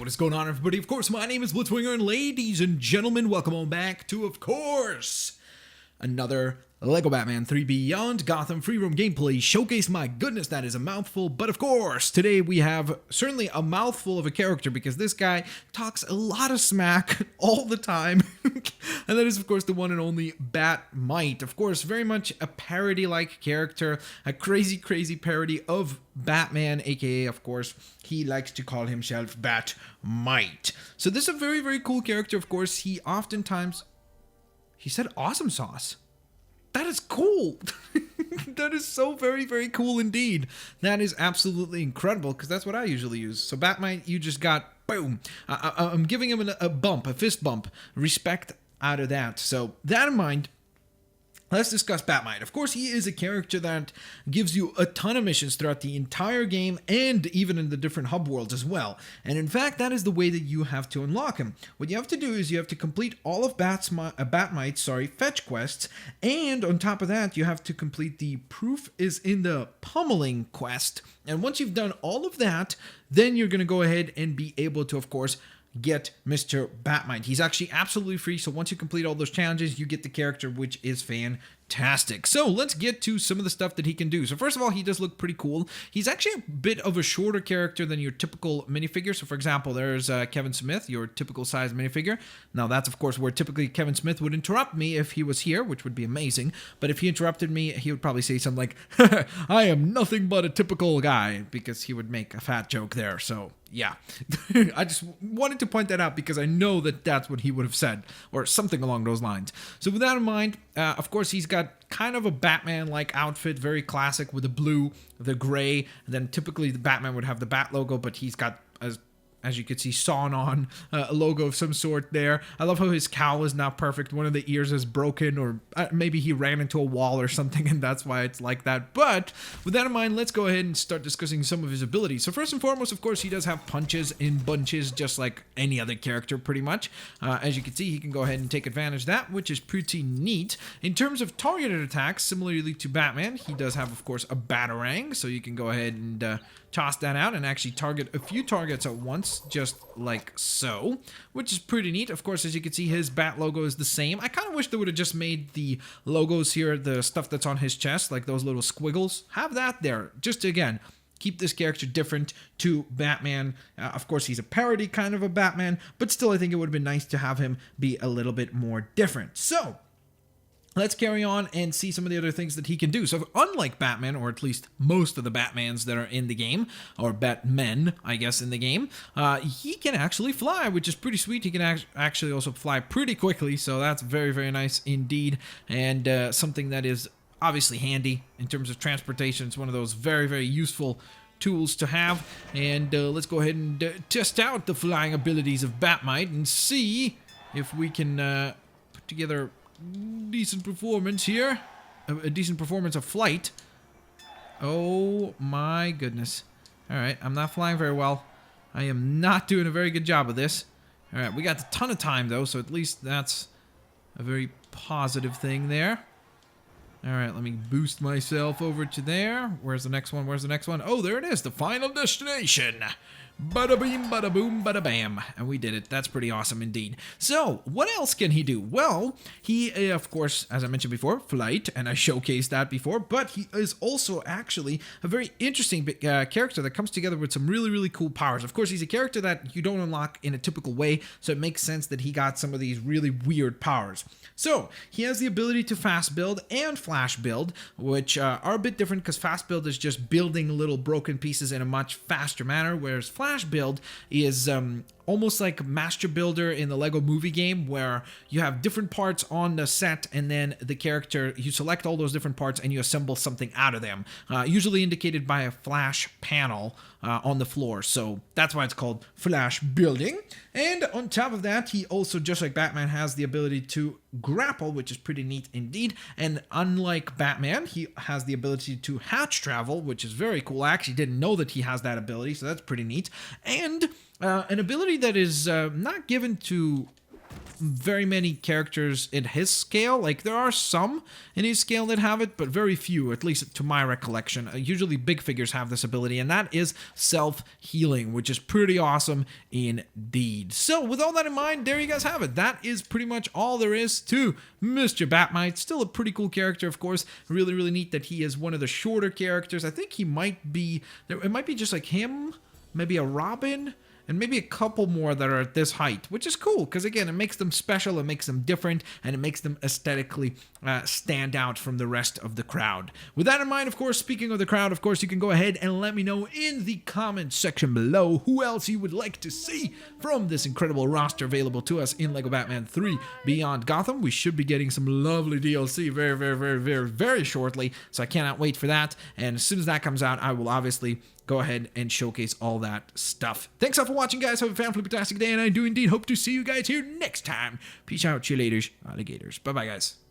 what is going on, everybody? Of course, my name is Blitzwinger, and ladies and gentlemen, welcome on back to, of course, another LEGO Batman 3 Beyond Gotham free roam gameplay showcase. My goodness, that is a mouthful, but of course, today we have certainly a mouthful of a character because this guy talks a lot of smack all the time, and that is, of course, the one and only Bat-Mite. Of course, very much a parody-like character, a crazy parody of Batman, aka, of course, he likes to call himself Bat-Mite. So this is a very cool character. Of course, he oftentimes... He said awesome sauce. That is cool. That is so very cool indeed. That is absolutely incredible because that's what I usually use. So Bat-Mite, you just got boom. I'm giving him a bump, a fist bump. Respect out of that. So that in mind, let's discuss Bat-Mite. Of course, he is a character that gives you a ton of missions throughout the entire game and even in the different hub worlds as well. And in fact, that is the way that you have to unlock him. What you have to do is you have to complete all of Bat-Mite's fetch quests, and on top of that, you have to complete the Proof is in the Pummeling quest. And once you've done all of that, then you're going to go ahead and be able to, of course, get Mr. Bat-Mite. He's actually absolutely free, so once you complete all those challenges, you get the character, which is fantastic. So let's get to some of the stuff that he can do. So first of all, he does look pretty cool. He's actually a bit of a shorter character than your typical minifigure. So for example, there's Kevin Smith, your typical size minifigure. Now that's of course where typically Kevin Smith would interrupt me if he was here, which would be amazing. But if he interrupted me, he would probably say something like, I am nothing but a typical guy, because he would make a fat joke there. So yeah, I just wanted to point that out because I know that that's what he would have said, or something along those lines. So with that in mind, of course, he's got kind of a Batman-like outfit, very classic with the blue, the gray, and then typically the Batman would have the Bat logo, but he's got, as you can see, sawn on a logo of some sort there. I love how his cowl is not perfect. One of the ears is broken, or maybe he ran into a wall or something, and that's why it's like that. But with that in mind, let's go ahead and start discussing some of his abilities. So first and foremost, of course, he does have punches in bunches, just like any other character, pretty much. As you can see, he can go ahead and take advantage of that, which is pretty neat. In terms of targeted attacks, similarly to Batman, he does have, of course, a Batarang, so you can go ahead and toss that out and actually target a few targets at once, just like so, which is pretty neat. Of course, as you can see, his Bat logo is the same. I kind of wish they would have just made the logos here, the stuff that's on his chest, like those little squiggles, have that there, just to, again, keep this character different to Batman. Of course, he's a parody kind of a Batman, but still, I think it would have been nice to have him be a little bit more different. So let's carry on and see some of the other things that he can do. So unlike Batman, or at least most of the Batmans that are in the game, or Batmen, I guess, in the game, he can actually fly, which is pretty sweet. He can actually also fly pretty quickly, so that's very nice indeed, and something that is obviously handy in terms of transportation. It's one of those very useful tools to have. And let's go ahead and test out the flying abilities of Bat-Mite and see if we can put together decent performance here, a decent performance of flight. Oh my goodness. Alright, I'm not flying very well. I am not doing a very good job of this. Alright, we got a ton of time though, so at least that's a very positive thing there. Alright, let me boost myself over to there. Where's the next one? Where's the next one? Oh, there it is, the final destination. Bada beam, bada boom, bada bam. And we did it. That's pretty awesome indeed. So, what else can he do? Well, he, of course, as I mentioned before, flight, and I showcased that before, but he is also actually a very interesting character that comes together with some really cool powers. Of course, he's a character that you don't unlock in a typical way, so it makes sense that he got some of these really weird powers. So, he has the ability to fast build and flash build, which are a bit different because fast build is just building little broken pieces in a much faster manner, whereas flash build is almost like Master Builder in the Lego Movie game, where you have different parts on the set and then the character, you select all those different parts and you assemble something out of them, usually indicated by a flash panel on the floor. So that's why it's called flash building. And on top of that, he also, just like Batman, has the ability to grapple, which is pretty neat indeed. And unlike Batman, he has the ability to hatch travel, which is very cool. I actually didn't know that he has that ability, so that's pretty neat. And an ability that is not given to very many characters in his scale. Like, there are some in his scale that have it, but very few, at least to my recollection. Usually big figures have this ability, and that is self-healing, which is pretty awesome indeed. So with all that in mind, there you guys have it. That is pretty much all there is to Mr. Bat-Mite. Still a pretty cool character, of course. Really, really neat that he is one of the shorter characters. I think he might be, it might be just like him, maybe a Robin, and maybe a couple more that are at this height, which is cool, because again, it makes them special, it makes them different, and it makes them aesthetically stand out from the rest of the crowd. With that in mind, of course, speaking of the crowd, of course, you can go ahead and let me know in the comment section below who else you would like to see from this incredible roster available to us in LEGO Batman 3 Beyond Gotham. We should be getting some lovely DLC very, very, very, very, very shortly, so I cannot wait for that, and as soon as that comes out, I will obviously go ahead and showcase all that stuff. Thanks all for watching, guys. Have a fantastic day, and I do indeed hope to see you guys here next time. Peace out, cheerleaders, alligators. Bye-bye, guys.